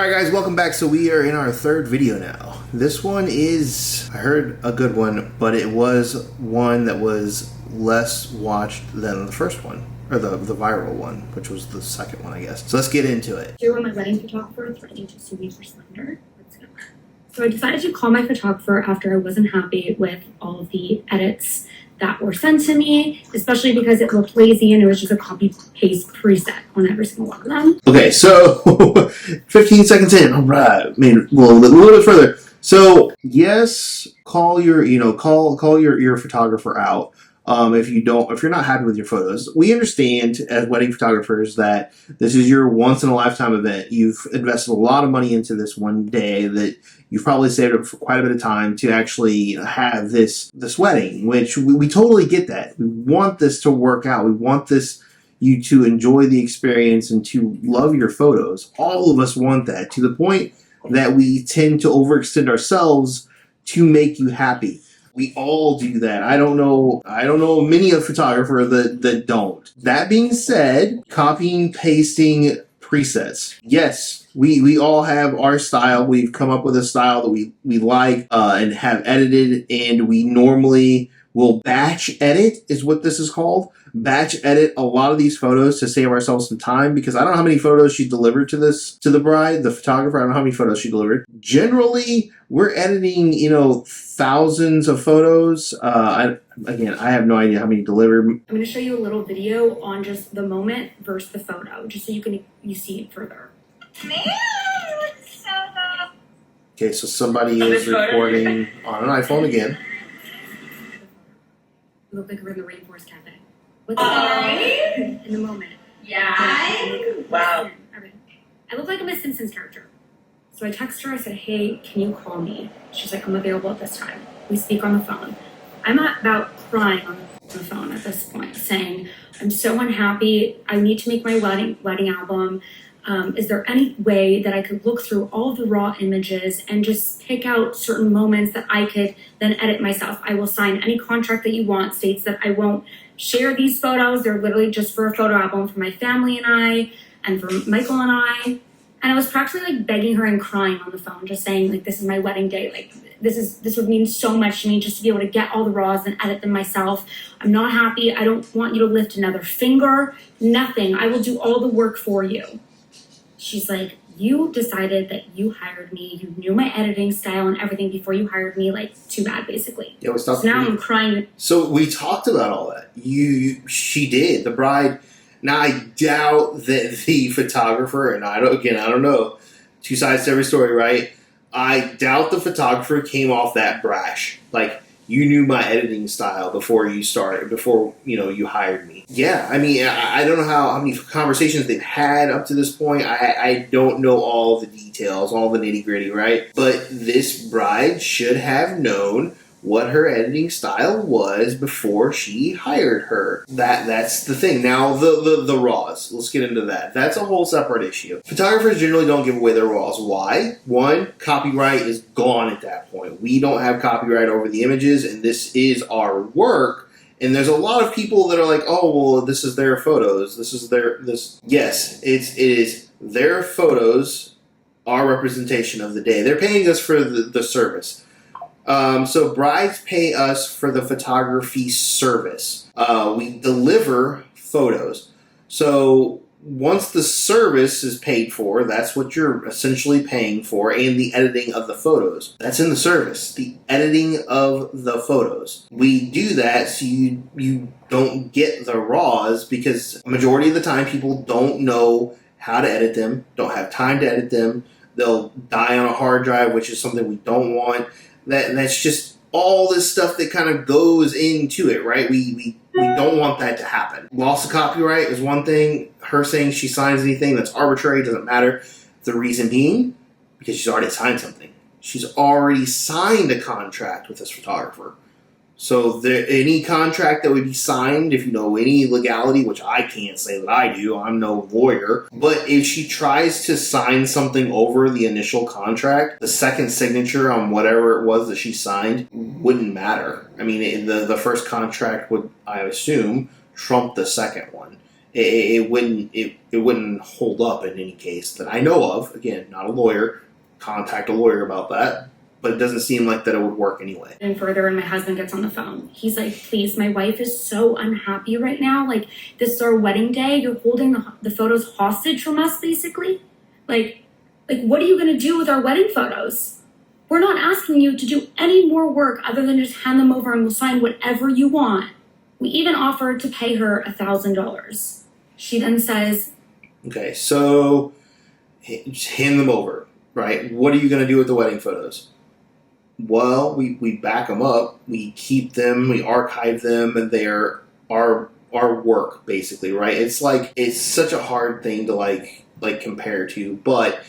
Alright guys, welcome back. So we are in our third video now. This one is, I heard, a good one, but it was one that was less watched than the first one. Or the viral one, which was the second one, I guess. So let's get into it. Here were my wedding photographer threatening to sue me for slander. So I decided to call my photographer after I wasn't happy with all of the edits that were sent to me, especially because it looked lazy and it was just a copy-paste preset on every single one of them. Okay, so 15 seconds in. All right, maybe a little bit further. So yes, call your photographer out. If you're not happy with your photos. We understand as wedding photographers that this is your once in a lifetime event. You've invested a lot of money into this one day that you've probably saved up for quite a bit of time to actually have this wedding, which we totally get that. We want this to work out. We want you to enjoy the experience and to love your photos. All of us want that, to the point that we tend to overextend ourselves to make you happy. We all do that. I don't know many a photographer that don't. That being said, copying, pasting presets. Yes, we all have our style. We've come up with a style that we like and have edited, and we normally will batch edit, is what this is called. Batch edit a lot of these photos to save ourselves some time, because I don't know how many photos she delivered to the bride, the photographer. I don't know how many photos she delivered. Generally, we're editing, thousands of photos. I have no idea how many delivered. I'm going to show you a little video on just the moment versus the photo, just so you see it further. Man, it looks so good. Okay, so somebody is recording on an iPhone again. We look like we're in the Rainforest Cafe. What's that? In the moment. Yeah. Wow. I look like I'm a Simpsons character. So I text her, I said, hey, can you call me? She's like, I'm available at this time. We speak on the phone. I'm about crying on the phone at this point, saying, I'm so unhappy. I need to make my wedding album. Is there any way that I could look through all of the raw images and just pick out certain moments that I could then edit myself? I will sign any contract that you want, states that I won't share these photos. They're literally just for a photo album for my family and I, and for Michael and I. And I was practically like begging her and crying on the phone, just saying like, this is my wedding day. Like this would mean so much to me, just to be able to get all the raws and edit them myself. I'm not happy. I don't want you to lift another finger, nothing. I will do all the work for you. She's like, you decided that you hired me. You knew my editing style and everything before you hired me. Like, too bad, basically. Yeah, so now I'm crying. So we talked about all that. She did. The bride. Now, I doubt that the photographer, and I don't know, two sides to every story, right? I doubt the photographer came off that brash. Like, you knew my editing style before you hired me. Yeah, I mean, I don't know how many conversations they've had up to this point. I don't know all the details, all the nitty-gritty, right? But this bride should have known what her editing style was before she hired her. That's the thing. Now, the raws. Let's get into that. That's a whole separate issue. Photographers generally don't give away their raws. Why? One, copyright is gone at that point. We don't have copyright over the images, and this is our work. And there's a lot of people that are like, oh, well, this is their photos. Yes, it is their photos, our representation of the day. They're paying us for the service. So brides pay us for the photography service. We deliver photos. So once the service is paid for, that's what you're essentially paying for, and the editing of the photos. That's in the service, the editing of the photos. We do that so you don't get the raws, because a majority of the time people don't know how to edit them, don't have time to edit them. They'll die on a hard drive, which is something we don't want. That's just all this stuff that kind of goes into it, right? We don't want that to happen. Loss of copyright is one thing. Her saying she signs anything that's arbitrary doesn't matter. The reason being, because she's already signed something. She's already signed a contract with this photographer. So any contract that would be signed, if you know any legality, which I can't say that I do, I'm no lawyer, but if she tries to sign something over the initial contract, the second signature on whatever it was that she signed wouldn't matter. I mean, the first contract would, I assume, trump the second one. it wouldn't hold up in any case that I know of. Again, not a lawyer. Contact a lawyer about that. But it doesn't seem like that it would work anyway. And further, and my husband gets on the phone. He's like, please, my wife is so unhappy right now. Like, this is our wedding day. You're holding the photos hostage from us, basically. Like, what are you going to do with our wedding photos? We're not asking you to do any more work other than just hand them over and we'll sign whatever you want. We even offered to pay her $1,000. She then says, okay, so just hand them over, right? What are you going to do with the wedding photos? Well, we back them up, we keep them, we archive them, and they're our work, basically, right? It's such a hard thing to like compare to, but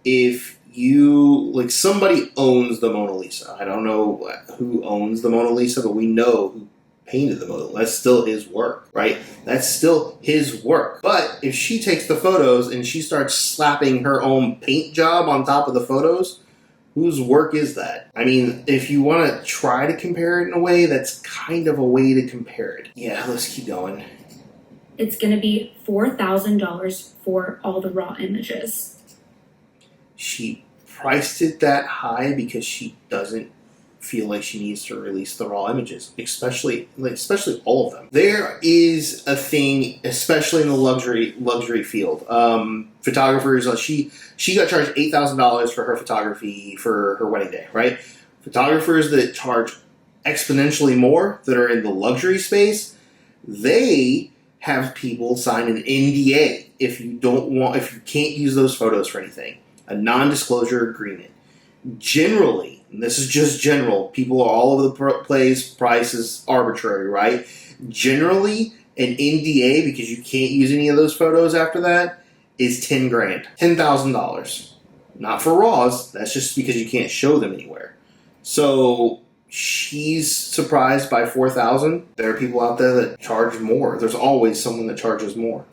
if you somebody owns the Mona Lisa. I don't know who owns the Mona Lisa, but we know who painted the Mona Lisa. That's still his work, right? That's still his work. But if she takes the photos and she starts slapping her own paint job on top of the photos, whose work is that? I mean, if you want to try to compare it in a way, that's kind of a way to compare it. Yeah, let's keep going. it's going to be $4,000 for all the raw images. She priced it that high because she doesn't feel like she needs to release the raw images, especially all of them. There is a thing, especially in the luxury field. Photographers, she got charged $8,000 for her photography for her wedding day, right? Photographers that charge exponentially more, that are in the luxury space, they have people sign an NDA if you can't use those photos for anything, a non-disclosure agreement. Generally, and this is just general, people are all over the place, price is arbitrary, right? Generally, an NDA, because you can't use any of those photos after that, is $10,000. $10,000. Not for raws, that's just because you can't show them anywhere. So she's surprised by $4,000. There are people out there that charge more. There's always someone that charges more.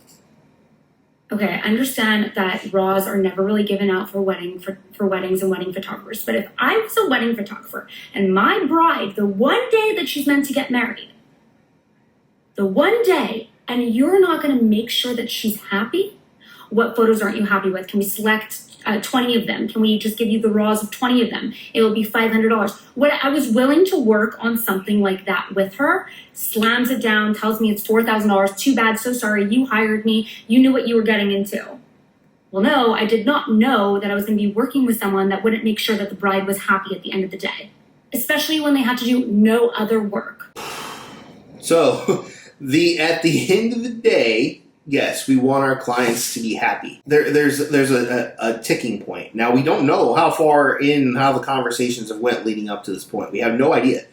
Okay, I understand that raws are never really given out for weddings and wedding photographers. But if I was a wedding photographer and my bride, the one day that she's meant to get married, the one day, and you're not going to make sure that she's happy, what photos aren't you happy with? Can we select 20 of them? Can we just give you the raws of 20 of them? It will be $500. What I was willing to work on something like that with her, slams it down, tells me it's $4,000. Too bad, so sorry. You hired me. You knew what you were getting into. Well, no, I did not know that I was going to be working with someone that wouldn't make sure that the bride was happy at the end of the day, especially when they had to do no other work. So, at the end of the day, yes, we want our clients to be happy. There's a ticking point. Now, we don't know how the conversations have went leading up to this point. We have no idea.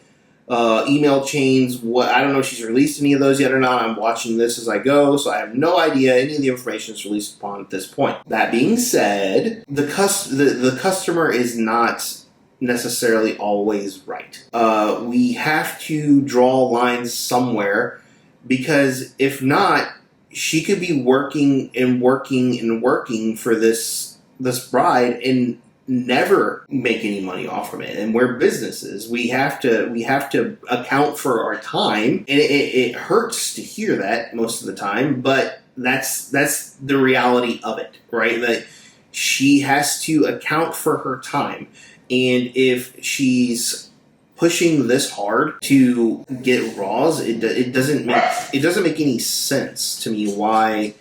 Email chains, I don't know if she's released any of those yet or not. I'm watching this as I go, so I have no idea any of the information is released upon at this point. That being said, the customer is not necessarily always right. We have to draw lines somewhere, because if not, she could be working for this bride and never make any money off from it. And we're businesses. We have to account for our time, and it hurts to hear that most of the time, but that's the reality of it, right? That she has to account for her time, and if she's pushing this hard to get raws, it doesn't make any sense to me why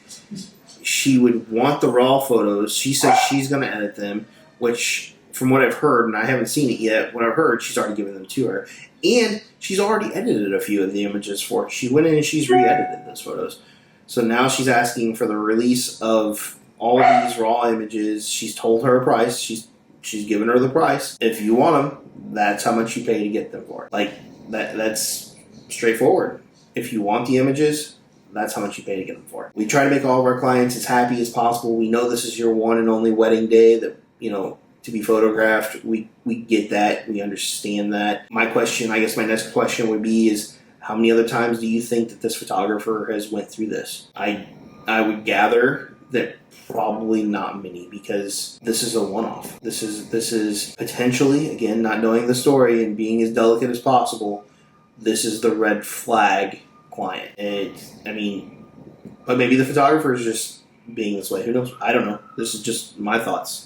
she would want the raw photos. She says she's going to edit them, which, from what I've heard, and I haven't seen it yet, what I've heard, she's already given them to her, and she's already edited a few of the images for her. She went in and she's re-edited those photos. So now she's asking for the release of all of these raw images. She's told her a price. She's given her the price. If you want them, that's how much you pay to get them for. Like, that's straightforward. If you want the images, that's how much you pay to get them for. We try to make all of our clients as happy as possible. We know this is your one and only wedding day that, to be photographed. We get that. We understand that. My next question would be is, how many other times do you think that this photographer has went through this? I would gather that probably not many, because this is a one-off. This is potentially, again, not knowing the story and being as delicate as possible, this is the red flag client. But maybe the photographer is just being this way. Who knows? I don't know. This is just my thoughts.